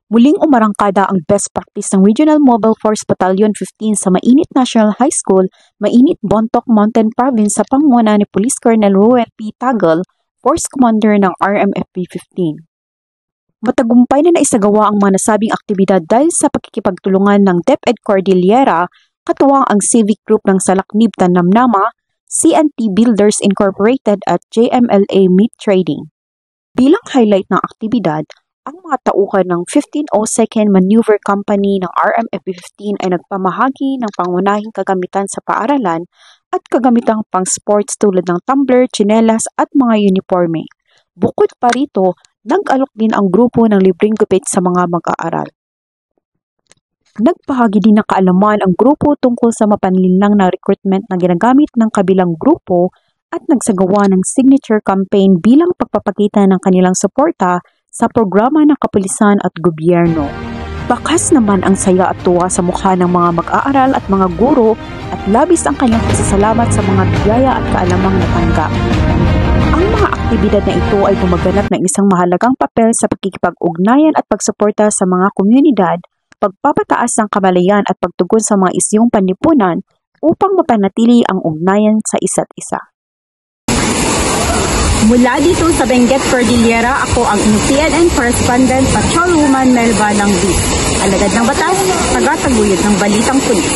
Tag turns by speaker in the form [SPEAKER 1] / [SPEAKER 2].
[SPEAKER 1] Muling umarangkada ang best practice ng Regional Mobile Force Battalion 15 sa Mainit National High School, Mainit Bontoc Mountain Province sa pangunguna ni Police Colonel Ruel P. Tagal, Force Commander ng RMFB 15. Matagumpay na naisagawa ang mga nasabing aktibidad dahil sa pakikipagtulungan ng DepEd Cordillera, katuwang ang civic group ng Salaknib Tanamnama, CNT Builders Incorporated at JMLA Meat Trading. Bilang highlight ng aktibidad, ang mga tauhan ng 1502nd Maneuver Company ng RMFB 15 ay nagpamahagi ng pangunahing kagamitan sa paaralan at kagamitang pang-sports tulad ng tumbler, tsinelas at mga uniforme. Bukod pa rito, nag-alok din ang grupo ng libreng gupit sa mga mag-aaral. Nagpahagi din ng kaalaman ang grupo tungkol sa mapanlinlang na recruitment na ginagamit ng kabilang grupo at nagsagawa ng signature campaign bilang pagpapakita ng kanilang suporta sa programa ng kapulisan at gobyerno. Bakas naman ang saya at tuwa sa mukha ng mga mag-aaral at mga guro at labis ang kanilang pasasalamat sa mga biyaya at kaalamang natanggap. Ang mga aktibidad na ito ay gumaganap ng isang mahalagang papel sa pakikipag-ugnayan at pagsuporta sa mga komunidad, pagpapataas ng kamalayan at pagtugon sa mga isyung panlipunan upang mapanatili ang ugnayan sa isa't isa.
[SPEAKER 2] Mula dito sa Benguet Cordillera, ako ang PNN Correspondent Patrolwoman Melba Langvis. Alagad ng batas, taga-taguyod ng Balitang Pulis.